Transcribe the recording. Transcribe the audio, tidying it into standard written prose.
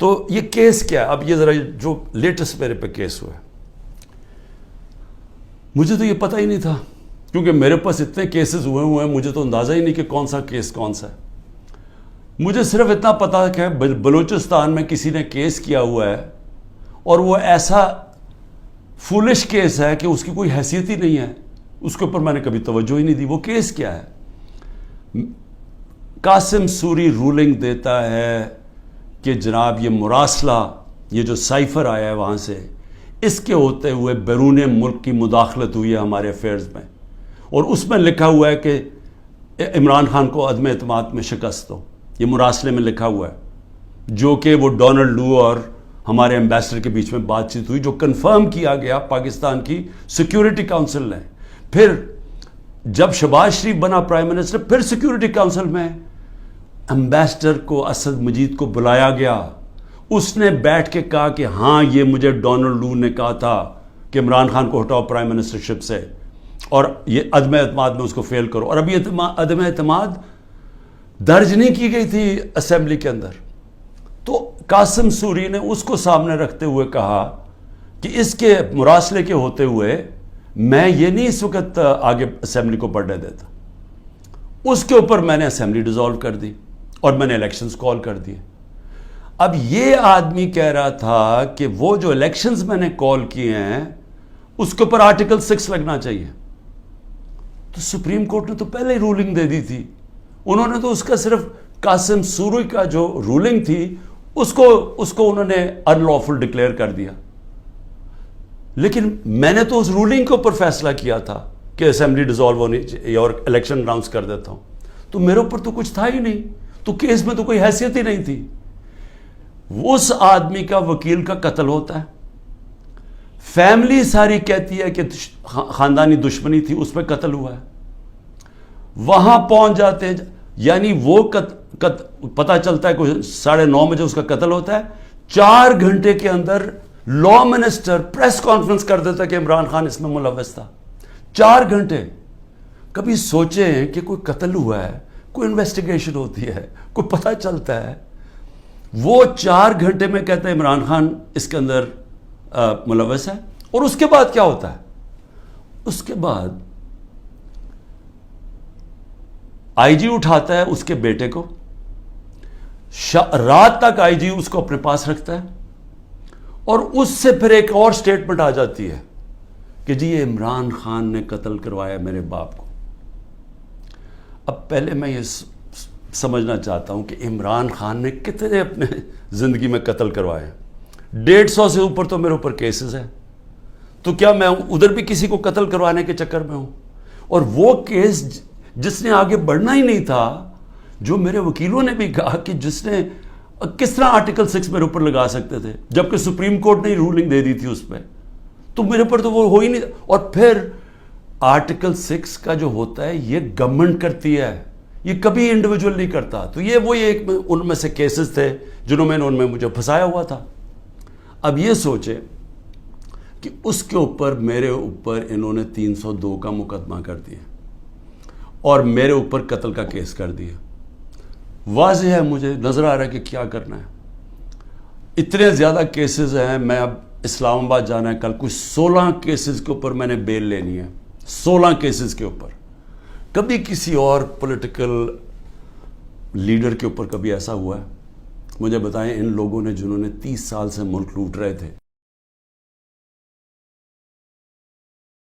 تو یہ کیس کیا ہے؟ اب یہ ذرا جو لیٹسٹ میرے پہ کیس ہوا ہے، مجھے تو یہ پتہ ہی نہیں تھا، کیونکہ میرے پاس اتنے کیسز ہوئے ہیں، مجھے تو اندازہ ہی نہیں کہ کون سا کیس کون سا ہے۔ مجھے صرف اتنا پتا کہ بلوچستان میں کسی نے کیس کیا ہوا ہے، اور وہ ایسا فولش کیس ہے کہ اس کی کوئی حیثیت ہی نہیں ہے، اس کے اوپر میں نے کبھی توجہ ہی نہیں دی۔ وہ کیس کیا ہے؟ قاسم سوری رولنگ دیتا ہے کہ جناب یہ مراسلہ، یہ جو سائفر آیا ہے وہاں سے، اس کے ہوتے ہوئے بیرون ملک کی مداخلت ہوئی ہے ہمارے افیئرز میں، اور اس میں لکھا ہوا ہے کہ عمران خان کو عدم اعتماد میں شکست ہو۔ یہ مراسلے میں لکھا ہوا ہے، جو کہ وہ ڈونلڈ لو اور ہمارے ایمبیسڈر کے بیچ میں بات چیت ہوئی، جو کنفرم کیا گیا پاکستان کی سیکیورٹی کونسل نے۔ پھر جب شہباز شریف بنا پرائم منسٹر، پھر سیکیورٹی کونسل میں ایمبیسڈر کو، اسد مجید کو بلایا گیا، اس نے بیٹھ کے کہا کہ ہاں یہ مجھے ڈونلڈ لو نے کہا تھا کہ عمران خان کو ہٹاؤ پرائم منسٹرشپ سے، اور یہ عدم اعتماد میں اس کو فیل کرو۔ اور ابھی عدم اعتماد درج نہیں کی گئی تھی اسمبلی کے اندر، تو قاسم سوری نے اس کو سامنے رکھتے ہوئے کہا کہ اس کے مراسلے کے ہوتے ہوئے میں یہ نہیں اس وقت آگے اسمبلی کو بڑھنے دیتا۔ اس کے اوپر میں نے اسمبلی ڈیزالو کر دی اور میں نے الیکشنز کال کر دیے۔ اب یہ آدمی کہہ رہا تھا کہ وہ جو الیکشنز میں نے کال کیے ہیں اس کے اوپر آرٹیکل 6 لگنا چاہیے، تو سپریم کورٹ نے تو پہلے ہی رولنگ دے دی تھی۔ انہوں نے تو اس کا صرف قاسم سوری کا جو رولنگ تھی اس کو انہوں نے ان لافل ڈکلیئر کر دیا، لیکن میں نے تو اس رولنگ کے اوپر فیصلہ کیا تھا کہ اسمبلی ڈیزالو ہونی چاہیے اور الیکشن اناؤنس کر دیتا ہوں، تو میرے اوپر تو کچھ تھا ہی نہیں، تو کیس میں تو کوئی حیثیت ہی نہیں تھی۔ اس آدمی کا وکیل کا قتل ہوتا ہے، فیملی ساری کہتی ہے کہ خاندانی دشمنی تھی، اس پہ قتل ہوا ہے، وہاں پہنچ جاتے ہیں، یعنی وہ پتہ چلتا ہے کہ 9:30 بجے اس کا قتل ہوتا ہے، 4 گھنٹے کے اندر لا منسٹر پریس کانفرنس کر دیتا ہے کہ عمران خان اس میں ملوث تھا۔ 4 گھنٹے۔ کبھی سوچیں کہ کوئی قتل ہوا ہے، کوئی انویسٹیگیشن ہوتی ہے، کوئی پتہ چلتا ہے، وہ 4 گھنٹے میں کہتا ہے عمران خان اس کے اندر ملوث ہے۔ اور اس کے بعد کیا ہوتا ہے؟ اس کے بعد آئی جی اٹھاتا ہے اس کے بیٹے کو، رات تک آئی جی اس کو اپنے پاس رکھتا ہے، اور اس سے پھر ایک اور سٹیٹمنٹ آ جاتی ہے کہ جی یہ عمران خان نے قتل کروایا میرے باپ کو۔ اب پہلے میں یہ سمجھنا چاہتا ہوں کہ عمران خان نے کتنے اپنے زندگی میں قتل کروائے ہیں؟ 150 سے اوپر تو میرے اوپر کیسز ہیں، تو کیا میں ادھر بھی کسی کو قتل کروانے کے چکر میں ہوں؟ اور وہ کیس جس نے آگے بڑھنا ہی نہیں تھا، جو میرے وکیلوں نے بھی کہا کہ جس نے کس طرح آرٹیکل 6 میرے اوپر لگا سکتے تھے، جبکہ سپریم کورٹ نے رولنگ دے دی تھی اس پہ، تو میرے پر تو وہ ہو ہی نہیں۔ اور پھر آرٹیکل 6 کا جو ہوتا ہے یہ گورنمنٹ کرتی ہے، یہ کبھی انڈیویجول نہیں کرتا۔ تو یہ وہ ایک ان میں سے کیسز تھے جنہوں میں ان میں مجھے پھنسایا ہوا تھا۔ اب یہ سوچے کہ اس کے اوپر میرے اوپر انہوں نے 302 کا مقدمہ کر دیا اور میرے اوپر قتل کا کیس کر دیا۔ واضح ہے، مجھے نظر آ رہا ہے کہ کیا کرنا ہے۔ اتنے زیادہ کیسز ہیں، میں اب اسلام آباد جانا ہے کل، کچھ 16 کیسز کے اوپر میں نے بیل لینی ہے، 16 کیسز کے اوپر۔ کبھی کسی اور پولیٹیکل لیڈر کے اوپر کبھی ایسا ہوا ہے؟ مجھے بتائیں، ان لوگوں نے جنہوں نے 30 سال سے ملک لوٹ رہے تھے،